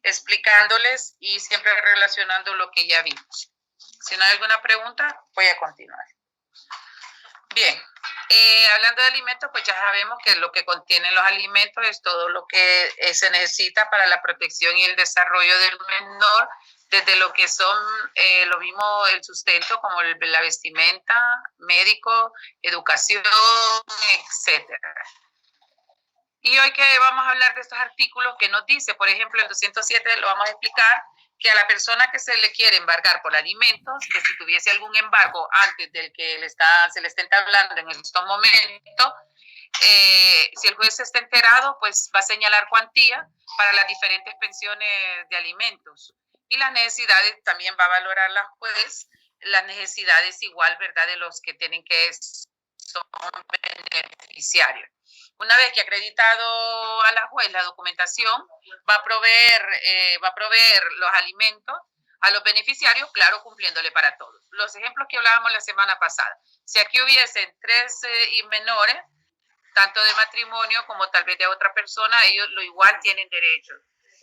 explicándoles y siempre relacionando lo que ya vimos. Si no hay alguna pregunta, voy a continuar. Bien, hablando de alimentos, pues ya sabemos que lo que contienen los alimentos es todo lo que se necesita para la protección y el desarrollo del menor, desde lo que son lo mismo el sustento, como la vestimenta, médico, educación, etcétera. Y hoy que vamos a hablar de estos artículos que nos dice, por ejemplo, el 207 lo vamos a explicar, que a la persona que se le quiere embargar por alimentos, que si tuviese algún embargo antes del que se le esté entablando en estos momentos, si el juez está enterado, pues va a señalar cuantía para las diferentes pensiones de alimentos. Y las necesidades también va a valorar la juez, las necesidades igual, ¿verdad?, de los que tienen que son beneficiarios. Una vez que ha acreditado a la juez la documentación, va a proveer los alimentos a los beneficiarios, claro, cumpliéndole para todos. Los ejemplos que hablábamos la semana pasada. Si aquí hubiesen 3 menores, tanto de matrimonio como tal vez de otra persona, ellos lo igual tienen derecho.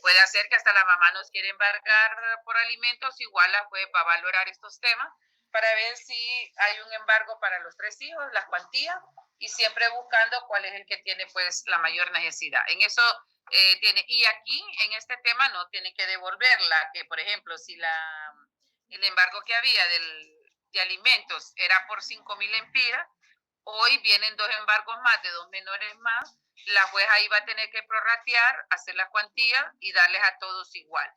Puede ser que hasta la mamá nos quiere embargar por alimentos, igual la juez va a valorar estos temas para ver si hay un embargo para los 3 hijos, las cuantías, y siempre buscando cuál es el que tiene pues la mayor necesidad. En eso tiene, y aquí en este tema no tiene que devolverla, que por ejemplo si el embargo que había de alimentos era por 5,000 lempiras, hoy vienen 2 embargos más de 2 menores más, la jueza ahí va a tener que prorratear, hacer la cuantía y darles a todos igual.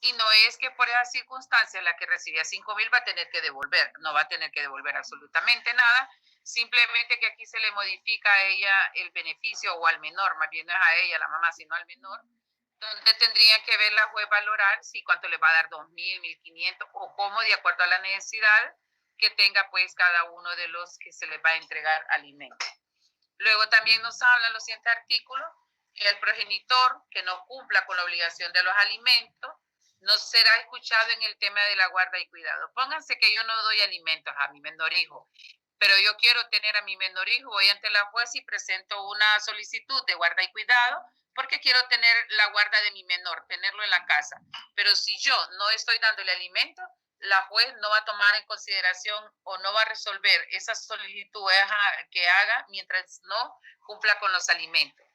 Y no es que por esas circunstancias la que recibía 5,000 va a tener que devolver, no va a tener que devolver absolutamente nada, simplemente que aquí se le modifica a ella el beneficio o al menor, más bien no es a ella, la mamá, sino al menor, donde tendría que ver la juez valorar si cuánto le va a dar 2,000, 1,500 o cómo de acuerdo a la necesidad que tenga pues cada uno de los que se les va a entregar alimento. Luego también nos hablan los siguientes artículos, que el progenitor que no cumpla con la obligación de los alimentos no será escuchado en el tema de la guarda y cuidado. Pónganse que yo no doy alimentos a mi menor hijo, pero yo quiero tener a mi menor hijo, voy ante la juez y presento una solicitud de guarda y cuidado porque quiero tener la guarda de mi menor, tenerlo en la casa. Pero si yo no estoy dándole alimento, la juez no va a tomar en consideración o no va a resolver esa solicitud que haga mientras no cumpla con los alimentos.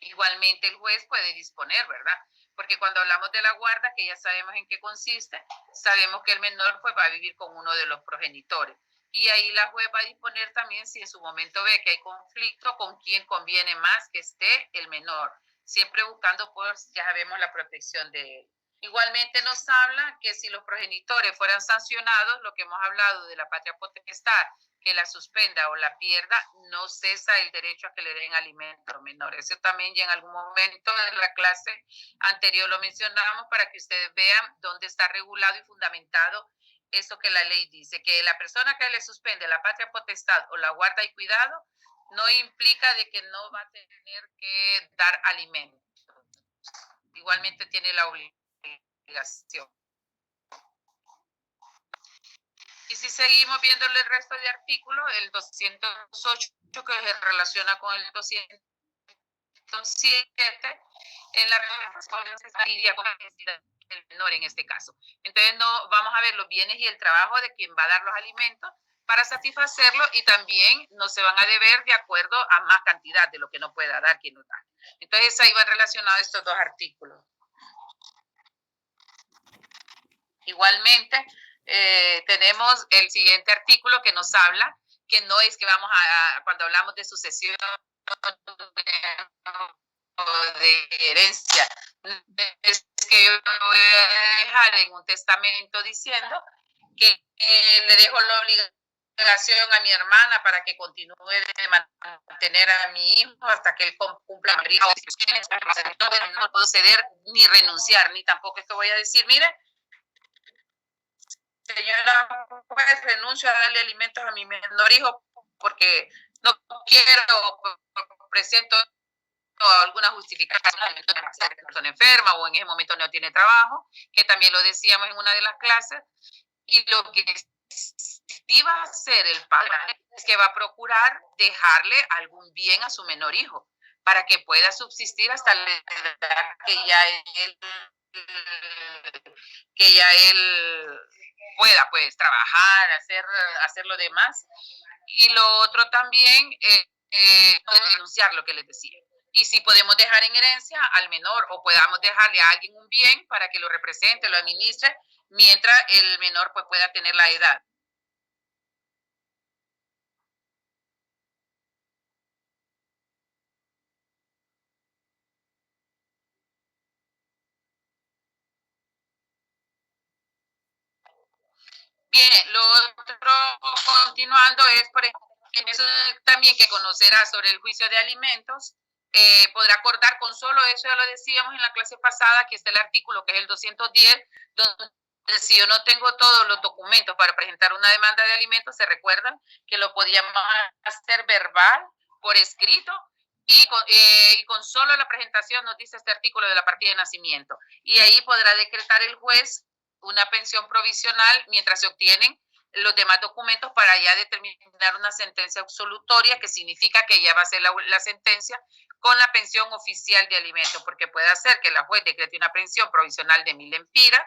Igualmente el juez puede disponer, ¿verdad? Porque cuando hablamos de la guarda, que ya sabemos en qué consiste, sabemos que el menor pues va a vivir con uno de los progenitores. Y ahí la juez va a disponer también si en su momento ve que hay conflicto, con quién conviene más que esté el menor, siempre buscando pues ya sabemos la protección de él. Igualmente nos habla que si los progenitores fueran sancionados, lo que hemos hablado de la patria potestad, que la suspenda o la pierda, no cesa el derecho a que le den alimento menor. Eso también ya en algún momento en la clase anterior lo mencionamos para que ustedes vean dónde está regulado y fundamentado eso que la ley dice, que la persona que le suspende la patria potestad o la guarda y cuidado no implica de que no va a tener que dar alimento. Igualmente tiene la obligación. Y si seguimos viendo el resto de artículos, el 208 que se relaciona con el 207, en la responsabilidad con la necesidad del menor en este caso. Entonces no vamos a ver los bienes y el trabajo de quien va a dar los alimentos para satisfacerlo y también no se van a deber de acuerdo a más cantidad de lo que no pueda dar quien no da. Entonces ahí van relacionados estos dos artículos. Igualmente, tenemos el siguiente artículo que nos habla que no es que vamos cuando hablamos de sucesión o de herencia, es que yo lo voy a dejar en un testamento diciendo que le dejo la obligación a mi hermana para que continúe de mantener a mi hijo hasta que él cumpla mayoría. No puedo ceder ni renunciar, ni tampoco es que voy a decir, mire, señora juez, renuncio a darle alimentos a mi menor hijo porque no quiero, presento alguna justificación de la persona enferma o en ese momento no tiene trabajo, que también lo decíamos en una de las clases, y lo que iba a hacer el padre es que va a procurar dejarle algún bien a su menor hijo para que pueda subsistir hasta la edad que ya él que ya él pueda pues trabajar, hacer lo demás. Y lo otro también, denunciar lo que les decía. Y si podemos dejar en herencia al menor o podamos dejarle a alguien un bien para que lo represente, lo administre, mientras el menor pues pueda tener la edad. Bien, lo otro, continuando, es por ejemplo, en eso también que conocerá sobre el juicio de alimentos, podrá acordar con solo eso, ya lo decíamos en la clase pasada, que está el artículo que es el 210, donde si yo no tengo todos los documentos para presentar una demanda de alimentos, se recuerdan que lo podíamos hacer verbal, por escrito, y con solo la presentación nos dice este artículo de la partida de nacimiento. Y ahí podrá decretar el juez una pensión provisional mientras se obtienen los demás documentos para ya determinar una sentencia absolutoria, que significa que ya va a ser la sentencia con la pensión oficial de alimentos, porque puede ser que la juez decrete una pensión provisional de 1000 lempiras,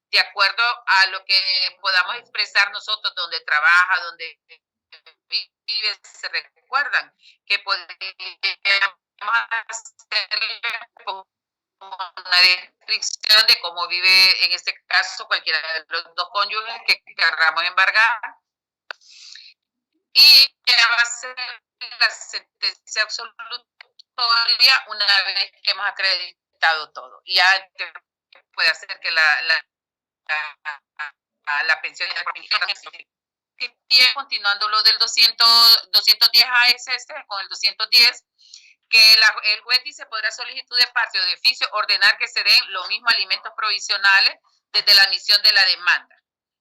de acuerdo a lo que podamos expresar nosotros, donde trabaja, donde vive. Se recuerdan que podemos hacer una descripción de cómo vive, en este caso, cualquiera de los dos cónyuges que querramos embargar, y ya va a ser la sentencia absolutoria una vez que hemos acreditado todo. Y ya puede hacer que la pensión y continuando lo del 210 ASS con el 210, que el juez dice podrá solicitud de parte o de oficio ordenar que se den los mismos alimentos provisionales desde la emisión de la demanda.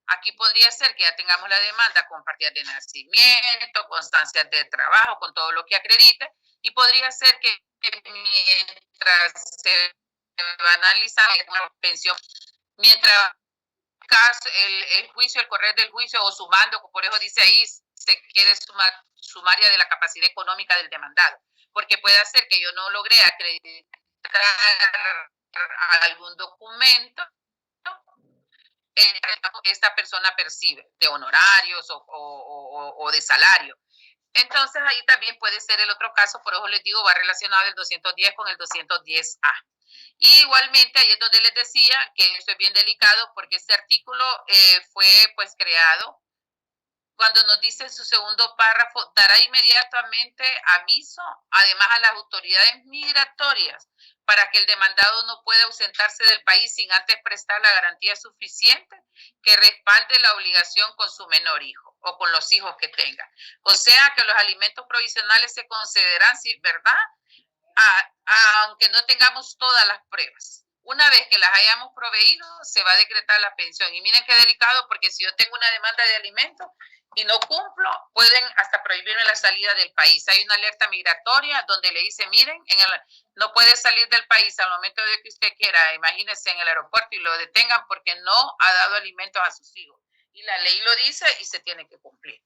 Aquí podría ser que ya tengamos la demanda con partidas de nacimiento, constancias de trabajo, con todo lo que acredite, y podría ser que mientras se va a analizar una pensión, mientras el juicio, el correr del juicio o sumando, por eso dice ahí, se quiere sumaria de la capacidad económica del demandado, porque puede hacer que yo no logré acreditar algún documento esta persona percibe de honorarios o de salario. Entonces ahí también puede ser el otro caso, por eso les digo, va relacionado el 210 con el 210A. Y igualmente ahí es donde les decía que esto es bien delicado porque este artículo fue pues creado cuando nos dice en su segundo párrafo, dará inmediatamente aviso además a las autoridades migratorias para que el demandado no pueda ausentarse del país sin antes prestar la garantía suficiente que respalde la obligación con su menor hijo o con los hijos que tenga. O sea que los alimentos provisionales se concederán, ¿verdad? Aunque no tengamos todas las pruebas. Una vez que las hayamos proveído, se va a decretar la pensión. Y miren qué delicado, porque si yo tengo una demanda de alimentos y no cumplo, pueden hasta prohibirme la salida del país. Hay una alerta migratoria donde le dice, miren, no puede salir del país al momento de que usted quiera. Imagínense en el aeropuerto y lo detengan porque no ha dado alimentos a sus hijos. Y la ley lo dice y se tiene que cumplir.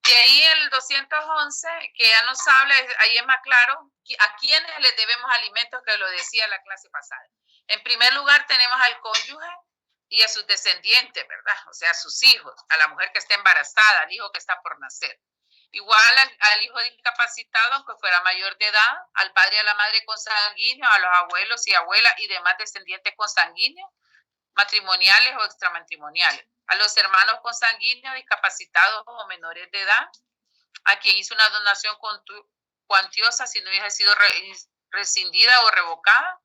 De ahí el 211, que ya nos habla, ahí es más claro, a quiénes les debemos alimentos, que lo decía la clase pasada. En primer lugar tenemos al cónyuge y a sus descendientes, ¿verdad? O sea, a sus hijos, a la mujer que está embarazada, al hijo que está por nacer. Igual al hijo discapacitado, aunque fuera mayor de edad, al padre y a la madre consanguíneos, a los abuelos y abuelas y demás descendientes consanguíneos, matrimoniales o extramatrimoniales, a los hermanos consanguíneos, discapacitados o menores de edad, a quien hizo una donación cuantiosa si no hubiese sido rescindida o revocada,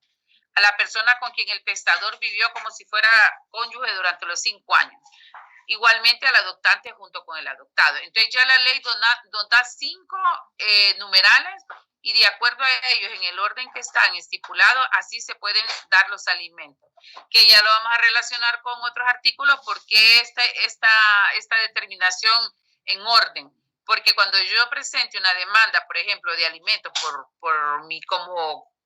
a la persona con quien el testador vivió como si fuera cónyuge durante los 5 años. Igualmente al adoptante junto con el adoptado. Entonces ya la ley da 5 numerales y de acuerdo a ellos, en el orden que están estipulados, así se pueden dar los alimentos. Que ya lo vamos a relacionar con otros artículos porque esta determinación en orden. Porque cuando yo presente una demanda, por ejemplo, de alimentos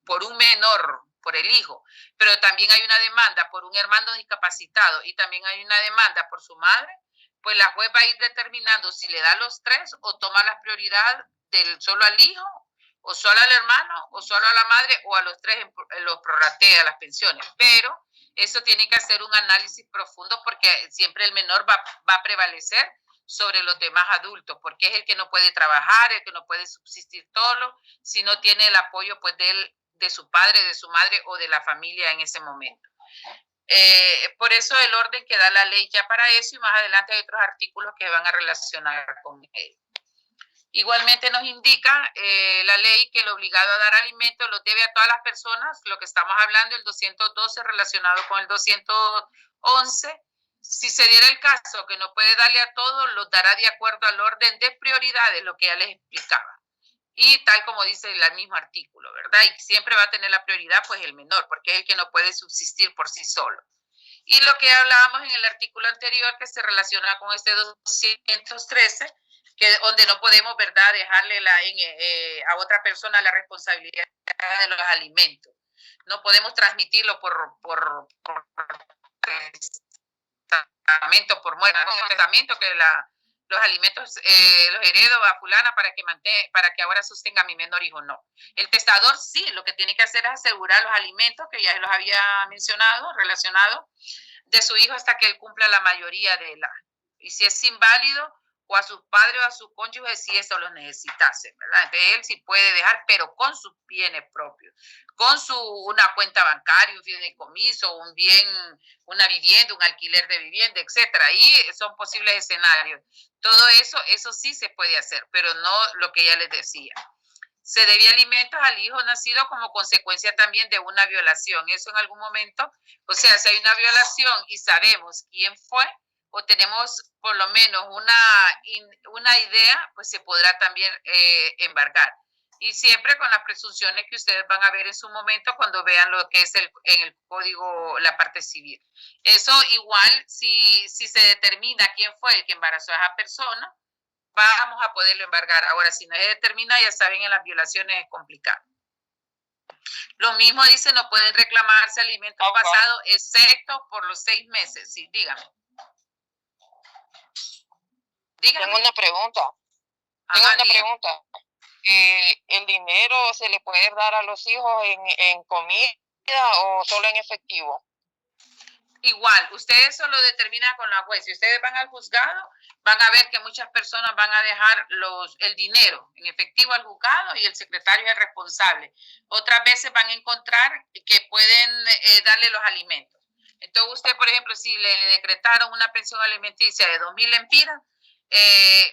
por un menor, por el hijo, pero también hay una demanda por un hermano discapacitado y también hay una demanda por su madre, pues la juez va a ir determinando si le da los 3 o toma la prioridad del solo al hijo o solo al hermano, o solo a la madre, o a los tres los prorratea las pensiones. Pero eso tiene que hacer un análisis profundo porque siempre el menor va a prevalecer sobre los demás adultos, porque es el que no puede trabajar, el que no puede subsistir solo, si no tiene el apoyo pues de su padre, de su madre o de la familia en ese momento. Por eso el orden que da la ley ya para eso, y más adelante hay otros artículos que van a relacionar con él. Igualmente nos indica la ley que el obligado a dar alimento lo debe a todas las personas, lo que estamos hablando, el 212 relacionado con el 211. Si se diera el caso que no puede darle a todos, lo dará de acuerdo al orden de prioridades, lo que ya les explicaba. Y tal como dice el mismo artículo, ¿verdad? Y siempre va a tener la prioridad, pues el menor, porque es el que no puede subsistir por sí solo. Y lo que hablábamos en el artículo anterior, que se relaciona con este 213, que donde no podemos, ¿verdad?, dejarle a otra persona la responsabilidad de los alimentos. No podemos transmitirlo por testamento, por muerte, por testamento, que los alimentos los heredo a fulana para que ahora sostenga a mi menor hijo. No. El testador sí, lo que tiene que hacer es asegurar los alimentos, que ya los había mencionado, relacionado, de su hijo hasta que él cumpla la mayoría de edad. Y si es inválido, o a sus padres o a sus cónyuges si eso los necesitase, ¿verdad? Entonces él sí puede dejar, pero con sus bienes propios, con una cuenta bancaria, un fideicomiso, un bien, una vivienda, un alquiler de vivienda, etcétera. Ahí son posibles escenarios. Todo eso sí se puede hacer, pero no lo que ya les decía. Se debía alimentos al hijo nacido como consecuencia también de una violación. Eso en algún momento, o sea, si hay una violación y sabemos quién fue, o tenemos por lo menos una idea, pues se podrá también embargar. Y siempre con las presunciones que ustedes van a ver en su momento cuando vean lo que es en el código, la parte civil. Eso igual, si se determina quién fue el que embarazó a esa persona, vamos a poderlo embargar. Ahora, si no se determina, ya saben, en las violaciones es complicado. Lo mismo dice, no pueden reclamarse alimentos pasados, excepto por los 6 meses. Sí, dígame. Tengo una pregunta. ¿El dinero se le puede dar a los hijos en comida o solo en efectivo? Igual, ustedes eso lo determinan con la juez. Si ustedes van al juzgado, van a ver que muchas personas van a dejar el dinero en efectivo al juzgado y el secretario es el responsable. Otras veces van a encontrar que pueden darle los alimentos. Entonces usted, por ejemplo, si le decretaron una pensión alimenticia de 2,000 lempiras,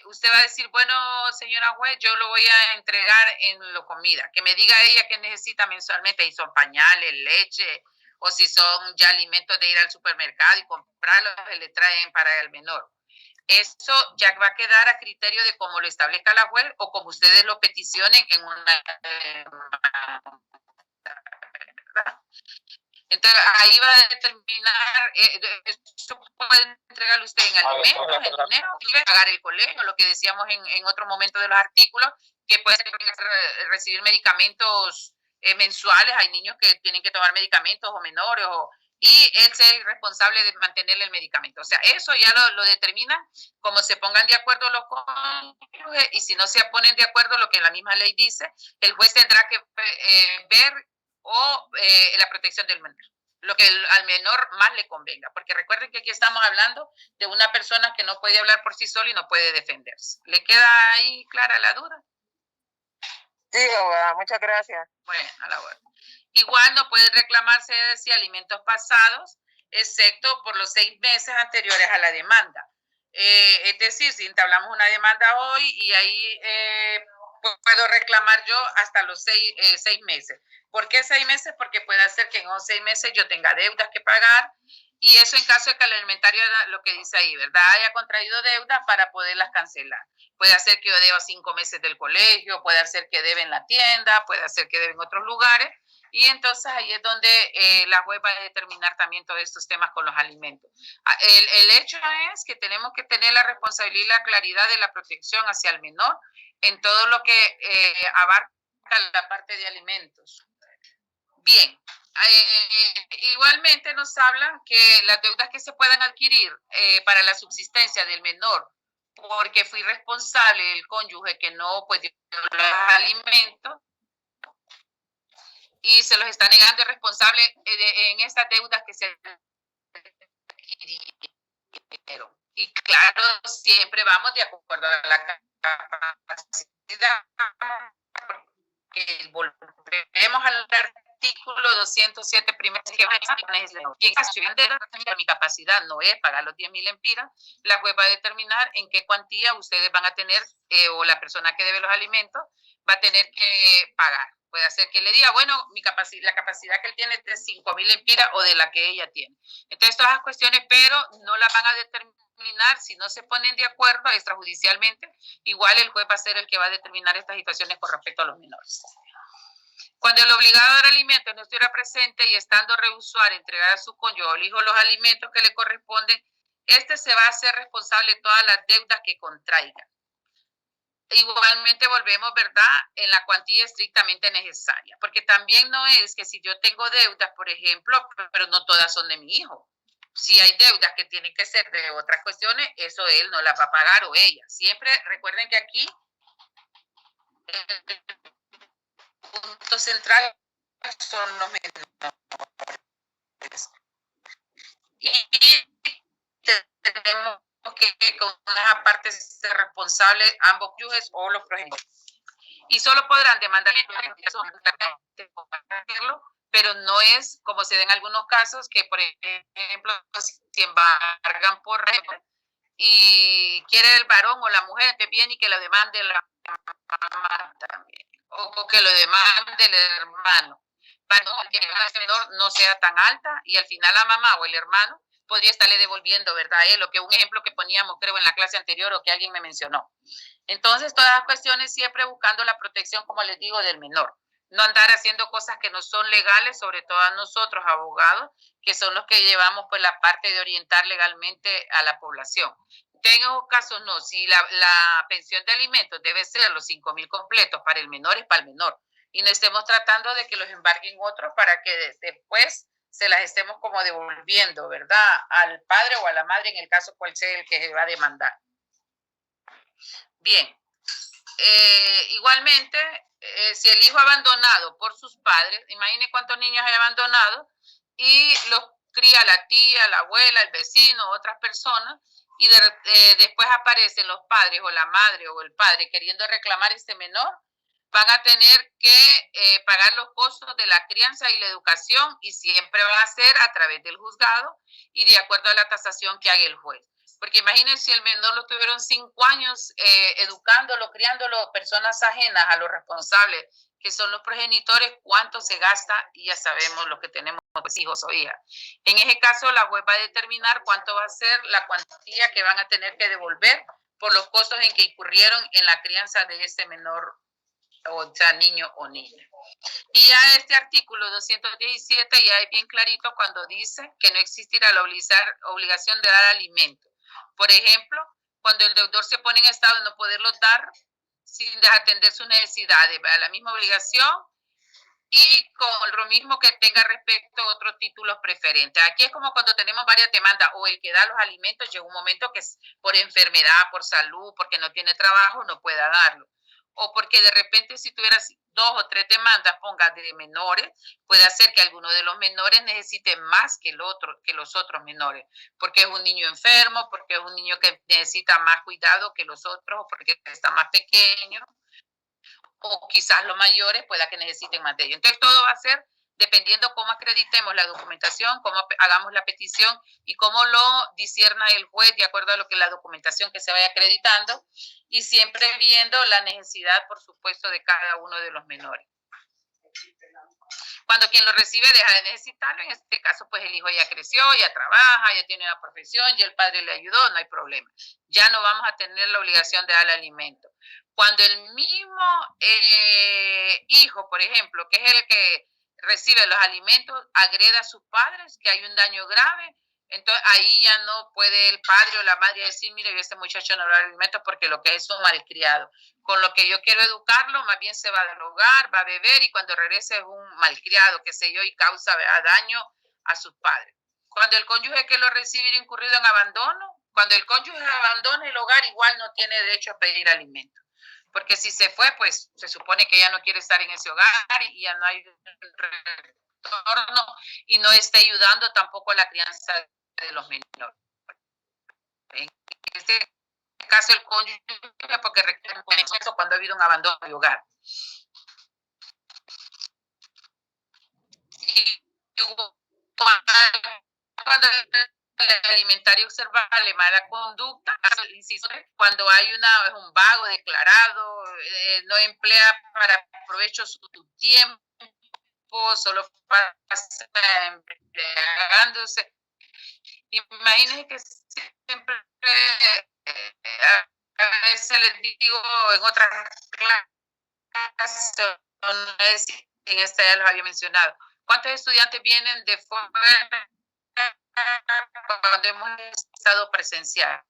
usted va a decir, bueno, señora juez, yo lo voy a entregar en la comida. Que me diga ella qué necesita mensualmente, y son pañales, leche, o si son ya alimentos de ir al supermercado y comprarlos, le traen para el menor. Eso ya va a quedar a criterio de cómo lo establezca la juez o como ustedes lo peticionen en una... Entonces, ahí va a determinar, eso pueden entregarlo usted en alimentos, en dinero, pagar el colegio, lo que decíamos en otro momento de los artículos, que puede recibir medicamentos mensuales. Hay niños que tienen que tomar medicamentos o menores, y él es el responsable de mantenerle el medicamento. O sea, eso ya lo determinan como se pongan de acuerdo los cónyuges, y si no se ponen de acuerdo, lo que la misma ley dice, el juez tendrá que ver la protección del menor, lo que al menor más le convenga, porque recuerden que aquí estamos hablando de una persona que no puede hablar por sí sola y no puede defenderse. ¿Le queda ahí clara la duda? Sí, abogada, muchas gracias. Bueno, a la hora. Igual no puede reclamarse de alimentos pasados, excepto por los 6 meses anteriores a la demanda. Es decir, si entablamos una demanda hoy y ahí puedo reclamar yo hasta los 6 meses. ¿Por qué 6 meses? Porque puede ser que en esos 6 meses yo tenga deudas que pagar, y eso en caso de que el alimentario, lo que dice ahí, ¿verdad?, haya contraído deudas para poderlas cancelar. Puede ser que yo deba 5 meses del colegio, puede ser que debe en la tienda, puede ser que debe en otros lugares, y entonces ahí es donde la juez va a determinar también todos estos temas con los alimentos. El hecho es que tenemos que tener la responsabilidad y la claridad de la protección hacia el menor en todo lo que abarca la parte de alimentos. Bien, igualmente nos hablan que las deudas que se puedan adquirir para la subsistencia del menor, porque fui responsable del cónyuge que no pues dio los alimentos, y se los está negando el responsable en estas deudas que se adquirieron. Y claro, siempre vamos de acuerdo a la capacidad, porque volvemos al artículo 207 primero que mi capacidad no es pagar los 10.000 empiras, la juez va a determinar en qué cuantía ustedes van a tener o la persona que debe los alimentos va a tener que pagar. Puede ser que le diga, bueno, la capacidad que él tiene es de 5.000 empiras o de la que ella tiene. Entonces, todas las cuestiones, pero no las van a determinar si no se ponen de acuerdo extrajudicialmente. Igual el juez va a ser el que va a determinar estas situaciones con respecto a los menores. Cuando el obligado a dar alimentos no estuviera presente y estando rehusar entregar a su cónyuge o hijo los alimentos que le corresponden, este se va a hacer responsable de todas las deudas que contraiga. Igualmente volvemos, ¿verdad?, en la cuantía estrictamente necesaria, porque también no es que si yo tengo deudas, por ejemplo, pero no todas son de mi hijo. Si hay deudas que tienen que ser de otras cuestiones, eso él no las va a pagar o ella. Siempre recuerden que aquí el punto central son los menores. Y tenemos que con una parte ser responsable ambos cónyuges o los progenitores. Y solo podrán demandar pero no es como se da en algunos casos que, por ejemplo, si embargan por y quiere el varón o la mujer que viene y que lo demande la mamá también, o que lo demande el hermano, para que el menor no sea tan alta y al final la mamá o el hermano podría estarle devolviendo, ¿verdad? Lo que un ejemplo que poníamos, creo, en la clase anterior o que alguien me mencionó. Entonces, todas las cuestiones siempre buscando la protección, como les digo, del menor. No andar haciendo cosas que no son legales, sobre todo a nosotros, abogados, que son los que llevamos pues la parte de orientar legalmente a la población. Tengo casos no, si la pensión de alimentos debe ser los 5.000 completos para el menor, es para el menor. Y no estemos tratando de que los embarguen otros para que después se las estemos como devolviendo, ¿verdad? Al padre o a la madre, en el caso cual sea el que se va a demandar. Bien, igualmente, si el hijo abandonado por sus padres, imagine cuántos niños hay abandonados y los cría la tía, la abuela, el vecino, otras personas, y después aparecen los padres o la madre o el padre queriendo reclamar este menor, van a tener que pagar los costos de la crianza y la educación y siempre va a ser a través del juzgado y de acuerdo a la tasación que haga el juez. Porque imagínense si el menor lo tuvieron 5 años educándolo, criándolo, personas ajenas a los responsables, que son los progenitores, cuánto se gasta y ya sabemos lo que tenemos pues, hijos o hijas. En ese caso, la juez va a determinar cuánto va a ser la cuantía que van a tener que devolver por los costos en que incurrieron en la crianza de este menor, o sea, niño o niña. Y ya este artículo 217 ya es bien clarito cuando dice que no existirá la obligación de dar alimento. Por ejemplo, cuando el deudor se pone en estado de no poderlos dar sin atender sus necesidades, ¿verdad? La misma obligación y con lo mismo que tenga respecto a otros títulos preferentes. Aquí es como cuando tenemos varias demandas o el que da los alimentos llega un momento que es por enfermedad, por salud, porque no tiene trabajo, no pueda darlo. O porque de repente si tuvieras 2 o 3 demandas, pongas de menores, puede hacer que alguno de los menores necesite más que los otros menores, porque es un niño enfermo, porque es un niño que necesita más cuidado que los otros, o porque está más pequeño, o quizás los mayores pueda que necesiten más de ello. Entonces todo va a ser dependiendo cómo acreditemos la documentación, cómo hagamos la petición y cómo lo discierna el juez de acuerdo a lo que la documentación que se vaya acreditando y siempre viendo la necesidad, por supuesto, de cada uno de los menores. Cuando quien lo recibe deja de necesitarlo, en este caso pues el hijo ya creció, ya trabaja, ya tiene una profesión, ya el padre le ayudó, no hay problema. Ya no vamos a tener la obligación de darle alimento. Cuando el mismo hijo, por ejemplo, que es el que recibe los alimentos, agreda a sus padres, que hay un daño grave, entonces ahí ya no puede el padre o la madre decir, mire, yo a este muchacho no le doy alimentos porque lo que es un malcriado. Con lo que yo quiero educarlo, más bien se va del hogar, va a beber y cuando regrese es un malcriado, qué sé yo, y causa daño a sus padres. Cuando el cónyuge que lo recibe incurrido en abandono, cuando el cónyuge abandona el hogar, igual no tiene derecho a pedir alimentos. porque si se fue, pues se supone que ya no quiere estar en ese hogar y ya no hay retorno y no está ayudando tampoco a la crianza de los menores. En este caso, el cónyuge, porque requiere eso cuando ha habido un abandono de hogar. Y cuando el alimentario observa mala conducta, insisto, cuando hay un vago declarado, no emplea para provecho su tiempo, solo pasa empleándose. Imagínense que siempre, a veces les digo en otras clases, en esta ya los había mencionado, ¿cuántos estudiantes vienen de fuera cuando hemos estado presencial?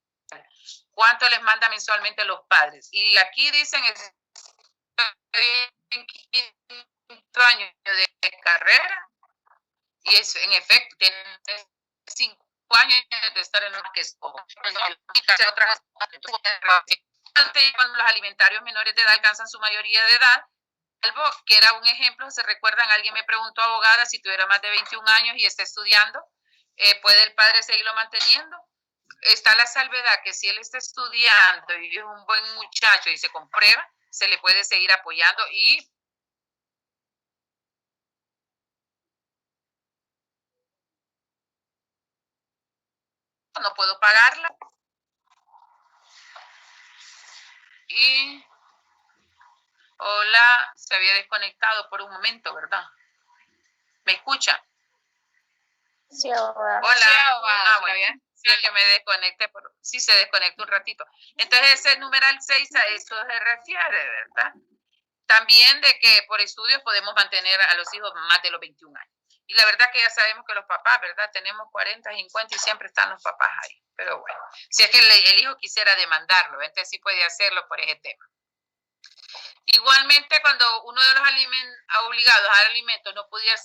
¿Cuánto les manda mensualmente los padres? Y aquí dicen, en quinto año de carrera, y es, en efecto, tienen 5 años de estar en una que es poco. Cuando los alimentarios menores de edad alcanzan su mayoría de edad, algo que era un ejemplo, se recuerdan, alguien me preguntó, abogada, si tuviera más de 21 años y está estudiando, ¿puede el padre seguirlo manteniendo? Está la salvedad que si él está estudiando y es un buen muchacho y se comprueba, se le puede seguir apoyando y no puedo pagarla. Y hola, se había desconectado por un momento, ¿verdad? ¿Me escucha? Sí, abogada. Hola. Sí, abogada, Bueno, sí, es que me desconecté, sí se desconectó un ratito. Entonces ese numeral 6 a eso se refiere, ¿verdad? También de que por estudios podemos mantener a los hijos más de los 21 años. Y la verdad que ya sabemos que los papás, ¿verdad? Tenemos 40, 50 y siempre están los papás ahí. Pero bueno, si es que el hijo quisiera demandarlo, entonces sí puede hacerlo por ese tema. Igualmente, cuando uno de los obligados a dar alimentos no pudiera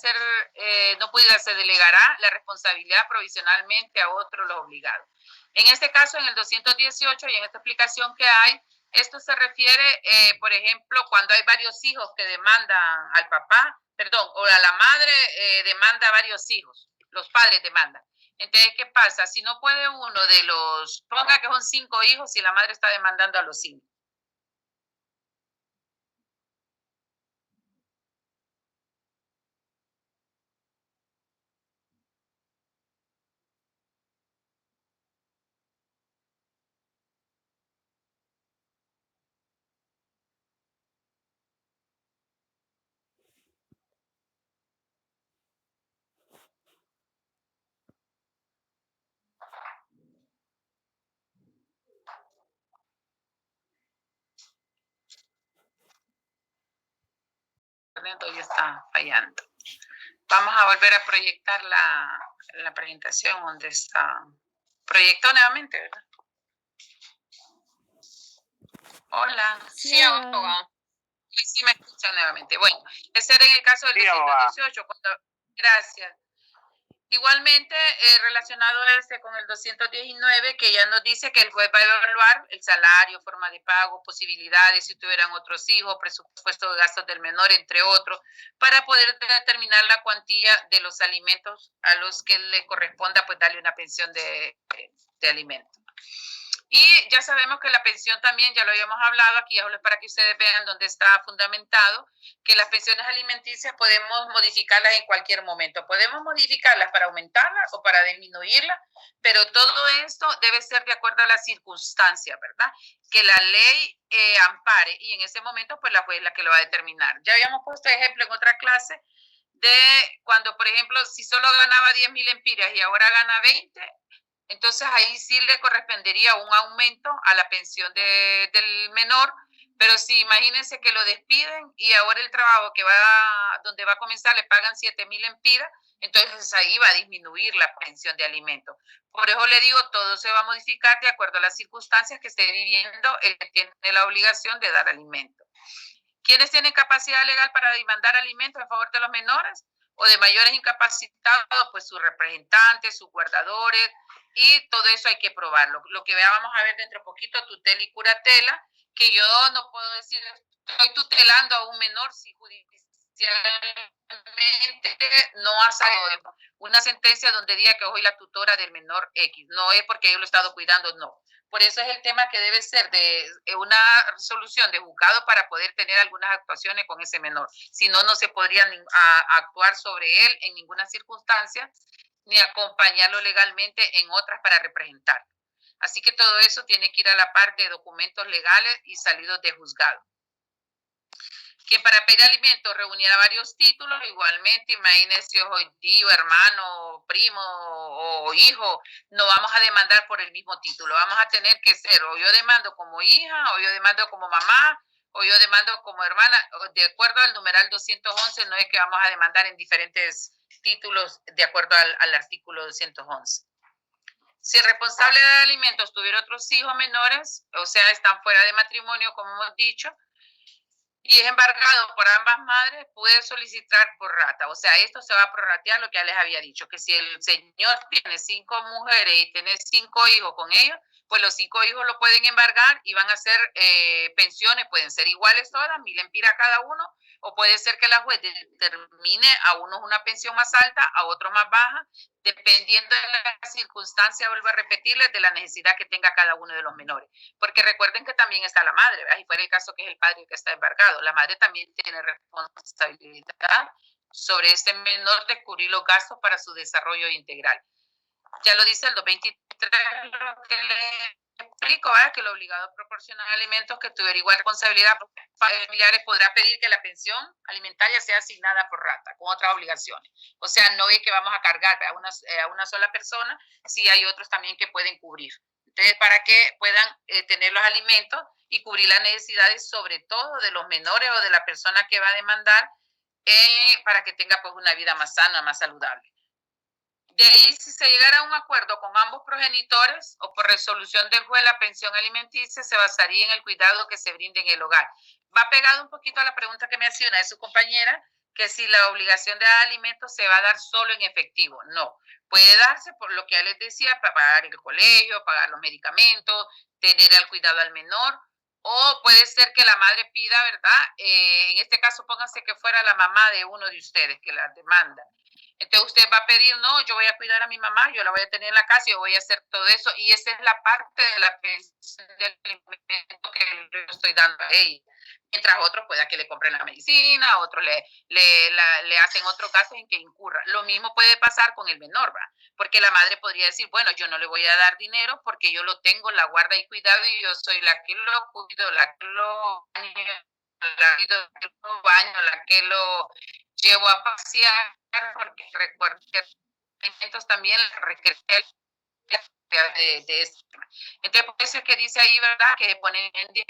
se delegará la responsabilidad provisionalmente a otro los obligados. En este caso, en el 218 y en esta explicación que hay, esto se refiere, por ejemplo, cuando hay varios hijos que demandan al papá, perdón, o a la madre demanda a varios hijos, los padres demandan. Entonces, ¿qué pasa? Si no puede uno de los, ponga que son 5 hijos y la madre está demandando a los 5. Hoy está fallando. Vamos a volver a proyectar la presentación donde está. Proyectó nuevamente, ¿verdad? Hola. Sí, abogada. Sí, me escuchan nuevamente. Bueno, ese era en el caso del 218. Gracias. Igualmente, relacionado con el 219, que ya nos dice que el juez va a evaluar el salario, forma de pago, posibilidades, si tuvieran otros hijos, presupuesto de gastos del menor, entre otros, para poder determinar la cuantía de los alimentos a los que le corresponda, pues darle una pensión de alimentos. Y ya sabemos que la pensión también, ya lo habíamos hablado, aquí ya para que ustedes vean dónde está fundamentado, que las pensiones alimenticias podemos modificarlas en cualquier momento. Podemos modificarlas para aumentarlas o para disminuirlas, pero todo esto debe ser de acuerdo a las circunstancias, ¿verdad? Que la ley ampare y en ese momento pues la juez es la que lo va a determinar. Ya habíamos puesto ejemplo en otra clase de cuando, por ejemplo, si solo ganaba 10,000 lempiras y ahora gana 20, entonces ahí sí le correspondería un aumento a la pensión del menor, pero si imagínense que lo despiden y ahora el trabajo donde va a comenzar le pagan 7,000 lempiras, entonces ahí va a disminuir la pensión de alimentos. Por eso le digo, todo se va a modificar de acuerdo a las circunstancias que esté viviendo el que tiene la obligación de dar alimentos. ¿Quiénes tienen capacidad legal para demandar alimentos en favor de los menores o de mayores incapacitados? Pues sus representantes, sus guardadores, y todo eso hay que probarlo. Lo que vamos a ver dentro de poquito, tutela y curatela, que yo no puedo decir, estoy tutelando a un menor si judicialmente no ha salido una sentencia donde diga que soy la tutora del menor X. No es porque yo lo he estado cuidando, no. Por eso es el tema que debe ser de una resolución de juzgado para poder tener algunas actuaciones con ese menor. Si no, no se podría actuar sobre él en ninguna circunstancia, ni acompañarlo legalmente en otras para representarlo. Así que todo eso tiene que ir a la par de documentos legales y salidos de juzgado. Quien para pedir alimentos reuniera varios títulos, igualmente, imagínese, soy tío, hermano, primo o hijo, no vamos a demandar por el mismo título. Vamos a tener que ser, o yo demando como hija, o yo demando como mamá, o yo demando como hermana. De acuerdo al numeral 211, no es que vamos a demandar en diferentes títulos de acuerdo al artículo 211. Si el responsable de alimentos tuviera otros hijos menores, o sea, están fuera de matrimonio, como hemos dicho, y es embargado por ambas madres, puede solicitar por rata. O sea, esto se va a prorratear lo que ya les había dicho, que si el señor tiene 5 mujeres y tiene 5 hijos con ellos, pues los 5 hijos lo pueden embargar y van a ser pensiones, pueden ser iguales todas, 1,000 empiras cada uno, o puede ser que la juez determine a unos una pensión más alta, a otros más baja, dependiendo de la circunstancia, vuelvo a repetirles, de la necesidad que tenga cada uno de los menores. Porque recuerden que también está la madre, ¿verdad? Y fuera el caso que es el padre que está embargado. La madre también tiene responsabilidad sobre este menor de cubrir los gastos para su desarrollo integral. Ya lo dice el 223, lo que le explico, ¿verdad? Que el obligado a proporcionar alimentos que tuviera igual responsabilidad familiares podrá pedir que la pensión alimentaria sea asignada por rata, con otras obligaciones. O sea, no es que vamos a cargar a una sola persona, si hay otros también que pueden cubrir. Entonces, para que puedan tener los alimentos y cubrir las necesidades, sobre todo de los menores o de la persona que va a demandar, para que tenga pues una vida más sana, más saludable. De ahí, si se llegara a un acuerdo con ambos progenitores o por resolución del juez, la pensión alimenticia se basaría en el cuidado que se brinde en el hogar. Va pegado un poquito a la pregunta que me hacía una de su compañera, que si la obligación de dar alimentos se va a dar solo en efectivo. No, puede darse por lo que ya les decía, para pagar el colegio, pagar los medicamentos, tener al cuidado al menor, o puede ser que la madre pida, ¿verdad? En este caso, pónganse que fuera la mamá de uno de ustedes que la demanda. Entonces usted va a pedir, no, yo voy a cuidar a mi mamá, yo la voy a tener en la casa, yo voy a hacer todo eso, y esa es la parte de la pensión del alimento que le estoy dando a ella. Mientras otros pueda que le compren la medicina, otros le hacen otros gastos en que incurra. Lo mismo puede pasar con el menor, ¿va? Porque la madre podría decir, bueno, yo no le voy a dar dinero porque yo lo tengo, la guarda y cuidado, y yo soy la que lo cuido, la que lo baño, la que lo llevo a pasear, porque recuerdo que alimentos también requieren de esto. Entonces, por eso es que dice ahí, ¿verdad? Que ponen en día,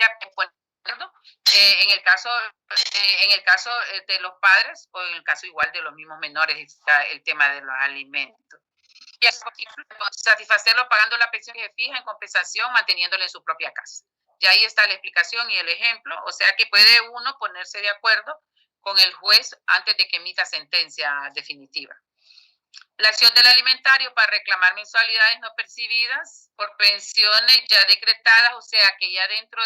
en el caso de los padres o en el caso igual de los mismos menores, está el tema de los alimentos. Y satisfacerlo pagando la pensión que fija en compensación, manteniéndolo en su propia casa. Y ahí está la explicación y el ejemplo, o sea que puede uno ponerse de acuerdo con el juez antes de que emita sentencia definitiva. La acción del alimentario para reclamar mensualidades no percibidas por pensiones ya decretadas, o sea que ya dentro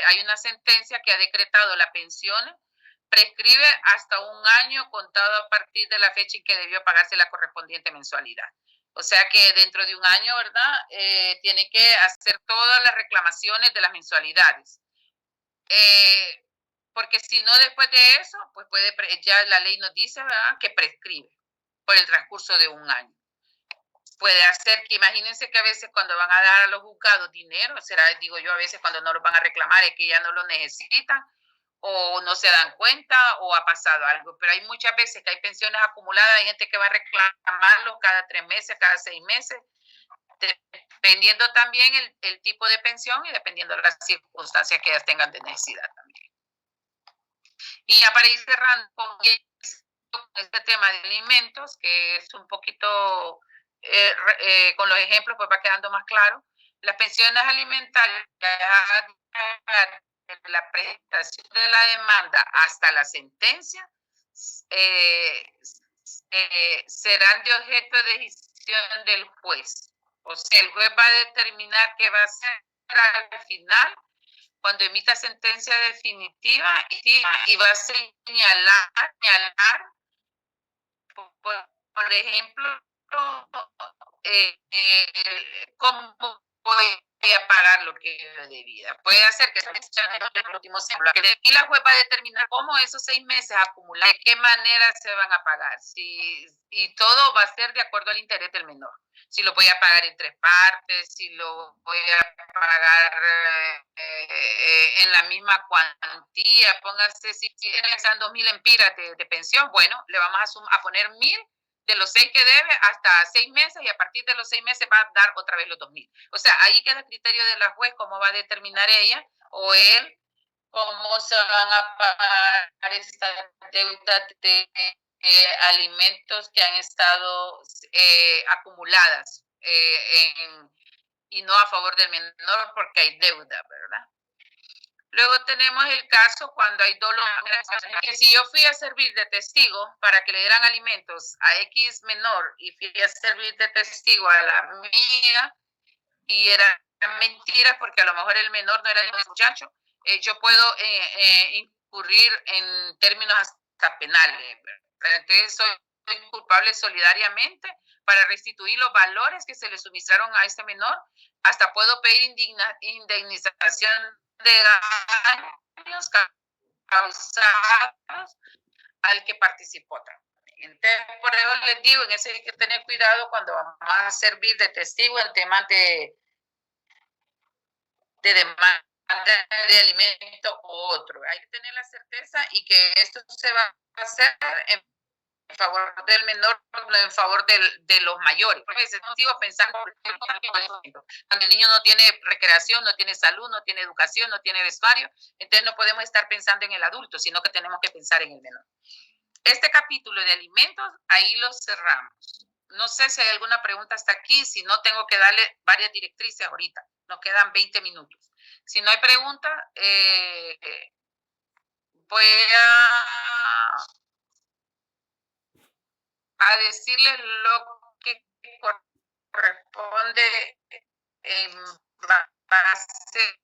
hay una sentencia que ha decretado la pensión, prescribe hasta 1 año contado a partir de la fecha en que debió pagarse la correspondiente mensualidad. O sea que dentro de 1 año, ¿verdad? Tiene que hacer todas las reclamaciones de las mensualidades. Porque si no, después de eso, pues ya la ley nos dice, ¿verdad?, que prescribe por el transcurso de 1 año. Puede hacer que, imagínense que a veces cuando van a dar a los juzgados dinero, será, digo yo, a veces cuando no lo van a reclamar es que ya no lo necesitan, o no se dan cuenta, o ha pasado algo. Pero hay muchas veces que hay pensiones acumuladas, hay gente que va a reclamarlo cada 3 meses, cada 6 meses, dependiendo también el tipo de pensión y dependiendo de las circunstancias que ellas tengan de necesidad también. Y ya para ir cerrando con este tema de alimentos, que es un poquito, con los ejemplos pues va quedando más claro, las pensiones alimentarias, la presentación de la demanda hasta la sentencia, serán de objeto de decisión del juez. O sea, el juez va a determinar qué va a hacer al final, cuando emita sentencia definitiva y va a señalar por ejemplo, cómo voy a pagar lo que yo debía. Puede hacer que el último y la juez va a determinar cómo esos 6 meses acumular, de qué manera se van a pagar. Y todo va a ser de acuerdo al interés del menor. Si lo voy a pagar en 3 partes, si lo voy a pagar en la misma cuantía, póngase, si están 2,000 empiras de pensión, bueno, le vamos a poner 1,000 de los 6 que debe hasta 6 meses y a partir de los 6 meses va a dar otra vez los 2,000. O sea, ahí queda el criterio de la juez cómo va a determinar ella o él cómo se van a pagar estas deudas de alimentos que han estado acumuladas y no a favor del menor porque hay deuda, ¿verdad? Luego tenemos el caso cuando hay dolo, que si yo fui a servir de testigo para que le dieran alimentos a X menor y fui a servir de testigo a la mía y era mentira porque a lo mejor el menor no era el muchacho, yo puedo incurrir en términos hasta penales. Entonces soy culpable solidariamente para restituir los valores que se le suministraron a este menor. Hasta puedo pedir indemnización de daños causados al que participó también. Entonces, por eso les digo, en ese hay que tener cuidado cuando vamos a servir de testigo en temas de demanda de alimento u otro. Hay que tener la certeza y que esto se va a hacer en favor del menor, no en favor de los mayores. Porque no sigo pensando, cuando el niño no tiene recreación, no tiene salud, no tiene educación, no tiene vestuario, entonces no podemos estar pensando en el adulto, sino que tenemos que pensar en el menor. Este capítulo de alimentos, ahí lo cerramos. No sé si hay alguna pregunta hasta aquí, si no tengo que darle varias directrices ahorita. Nos quedan 20 minutos. Si no hay pregunta, voy a decirles lo que corresponde en base